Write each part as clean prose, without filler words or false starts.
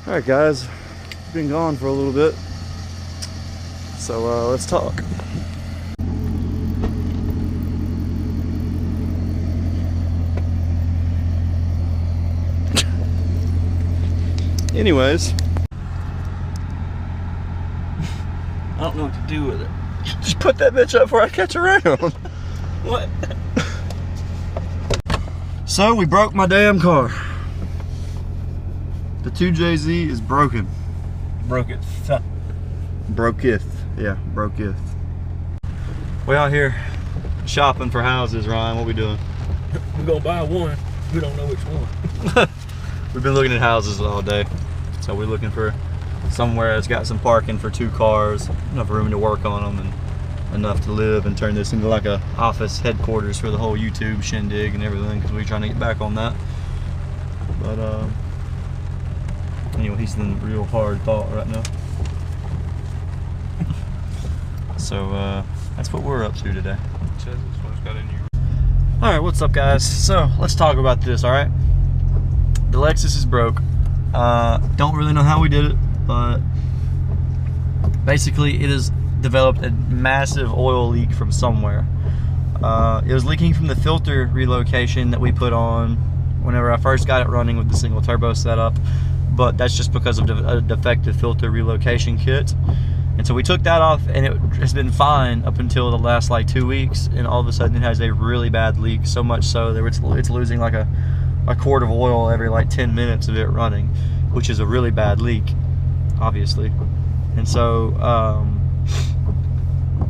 Alright guys, been gone for a little bit, so let's talk. Anyways, I don't know what to do with it. Just put that bitch up before I catch around. What? So we broke my damn car. The 2JZ is broken. Broketh. Broketh. Yeah, broketh. We out here shopping for houses, Ryan. What we doing? We're gonna buy one. We don't know which one. We've been looking at houses all day. So we're looking for somewhere that's got some parking for 2 cars, enough room to work on them, and enough to live and turn this into like a office headquarters for the whole YouTube shindig and everything, because we're trying to get back on that. But anyway, he's in real hard thought right now. So that's what we're up to today. Alright, what's up guys? So let's talk about this, alright? The Lexus is broke. Don't really know how we did it, but basically it has developed a massive oil leak from somewhere. It was leaking from the filter relocation that we put on whenever I first got it running with the single turbo setup, but that's just because of a defective filter relocation kit. And so we took that off, and it has been fine up until the last like 2 weeks, and all of a sudden it has a really bad leak, so much so that it's losing like a quart of oil every like 10 minutes of it running, which is a really bad leak, obviously. And so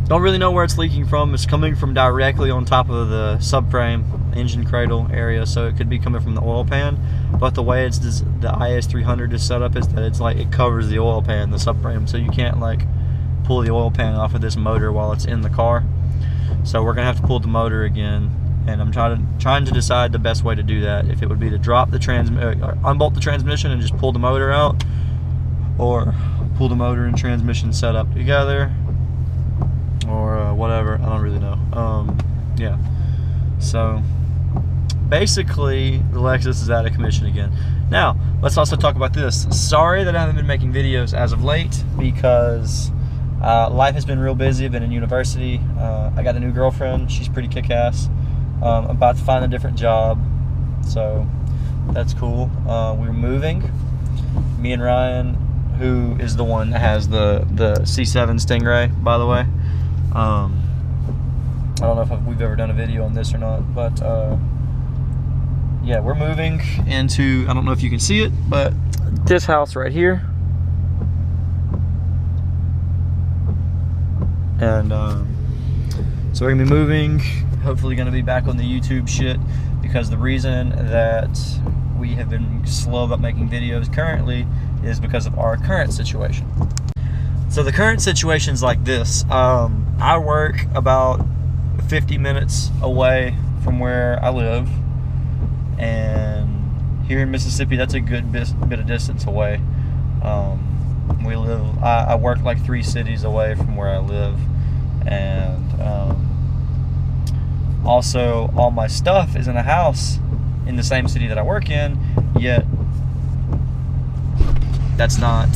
don't really know where it's leaking from. It's coming from directly on top of the subframe engine cradle area, so it could be coming from the oil pan. But the way the IS300 is set up is that it's like it covers the oil pan, the subframe, so you can't like pull the oil pan off of this motor while it's in the car. So we're gonna have to pull the motor again, and I'm trying to decide the best way to do that. If it would be to drop the unbolt the transmission and just pull the motor out, or pull the motor and transmission set up together, or whatever. I don't really know. Yeah. So basically, the Lexus is out of commission again. Now, let's also talk about this. Sorry that I haven't been making videos as of late, because life has been real busy. I've been in university. I got a new girlfriend. She's pretty kick-ass. I'm about to find a different job, so that's cool. We're moving. Me and Ryan, who is the one that has the C7 Stingray, by the way. I don't know if we've ever done a video on this or not, but yeah, we're moving into, I don't know if you can see it, but this house right here. And so we're gonna be moving, hopefully gonna be back on the YouTube shit, because the reason that we have been slow about making videos currently is because of our current situation. So the current situation's like this. I work about 50 minutes away from where I live, and here in Mississippi that's a good bit of distance away. I work like 3 cities away from where I live, and also all my stuff is in a house in the same city that I work in, yet that's not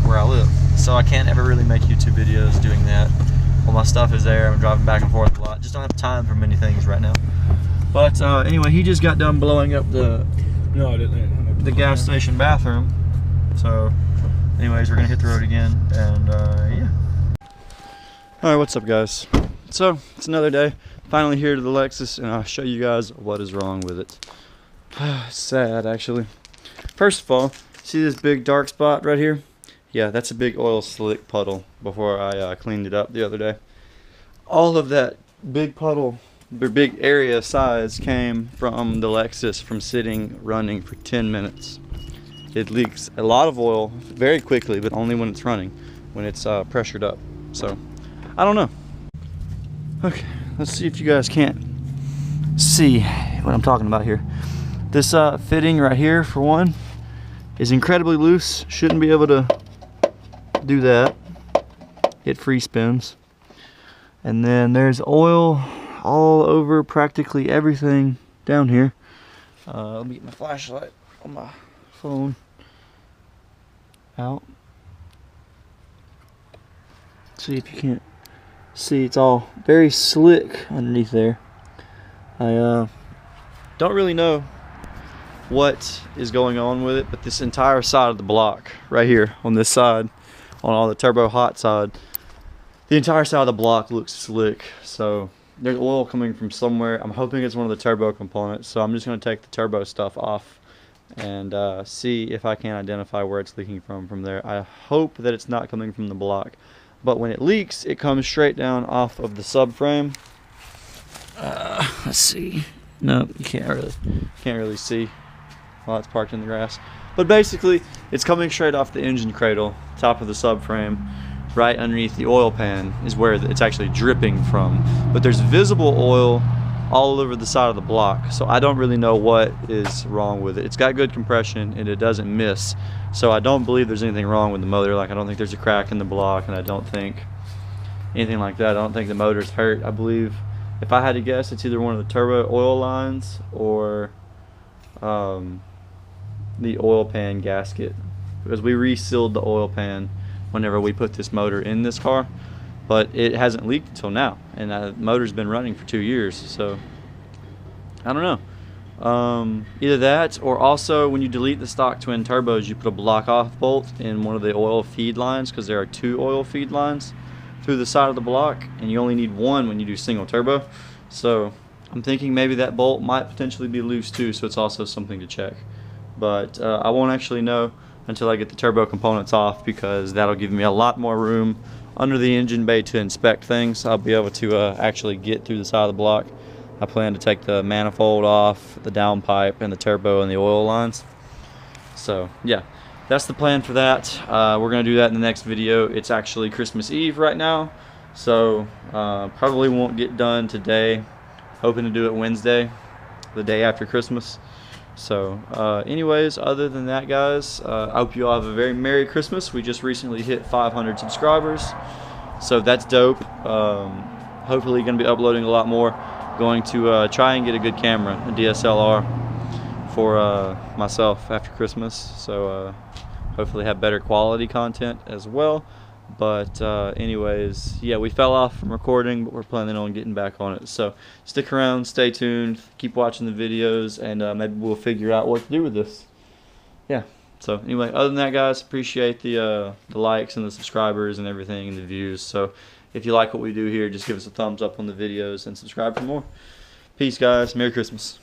where I live. So I can't ever really make YouTube videos doing that. All my stuff is there. I'm driving back and forth a lot. Just don't have time for many things right now. But anyway, he just got done blowing up the gas station bathroom. So anyways, we're gonna hit the road again, and yeah. Alright, what's up guys? So it's another day. Finally here to the Lexus, and I'll show you guys what is wrong with it. It's sad, actually. First of all, see this big dark spot right here? Yeah, that's a big oil slick puddle before I cleaned it up the other day. All of that big puddle, the big area size, came from the Lexus from sitting running for 10 minutes. It leaks a lot of oil very quickly, but only when it's running, when it's pressured up. So, I don't know. Okay, let's see if you guys can't see what I'm talking about here. This fitting right here, for one, is incredibly loose. Shouldn't be able to do that. It free spins. And then there's oil all over practically everything down here. Let me get my flashlight on my phone. out. See if you can't see, it's all very slick underneath there. I don't really know what is going on with it, but this entire side of the block right here on this side, on the turbo hot side, the entire side of the block looks slick. So there's oil coming from somewhere. I'm hoping it's one of the turbo components, so I'm just going to take the turbo stuff off and see if I can identify where it's leaking from there. I hope that it's not coming from the block, but when it leaks, it comes straight down off of the subframe. Let's see. No, you can't really see while it's parked in the grass. But basically, it's coming straight off the engine cradle, top of the subframe, right underneath the oil pan is where it's actually dripping from. But there's visible oil all over the side of the block, so I don't really know what is wrong with it. It's got good compression and it doesn't miss, so I don't believe there's anything wrong with the motor. Like, I don't think there's a crack in the block, and I don't think anything like that. I don't think the motor's hurt. I believe, if I had to guess, it's either one of the turbo oil lines or the oil pan gasket, because we resealed the oil pan whenever we put this motor in this car, but it hasn't leaked until now, and the motor's been running for 2 years, so I don't know. Either that, or also when you delete the stock twin turbos, you put a block off bolt in one of the oil feed lines, because there are 2 oil feed lines through the side of the block, and you only need 1 when you do single turbo. So I'm thinking maybe that bolt might potentially be loose too, so it's also something to check. But I won't actually know until I get the turbo components off, because that'll give me a lot more room under the engine bay to inspect things. I'll be able to actually get through the side of the block. I plan to take the manifold off, the downpipe, and the turbo and the oil lines. So yeah, that's the plan for that. We're gonna do that in the next video. It's actually Christmas Eve right now, so probably won't get done today. Hoping to do it Wednesday, the day after Christmas. So anyways, other than that, guys, I hope you all have a very Merry Christmas. We just recently hit 500 subscribers, so that's dope. Hopefully gonna be uploading a lot more. Going to try and get a good camera, a DSLR, for myself after Christmas, so hopefully have better quality content as well. But anyways, yeah, we fell off from recording, but we're planning on getting back on it. So stick around, stay tuned, keep watching the videos, and maybe we'll figure out what to do with this. Yeah, so anyway, other than that, guys, appreciate the likes and the subscribers and everything and the views. So if you like what we do here, just give us a thumbs up on the videos and subscribe for more. Peace, guys. Merry Christmas.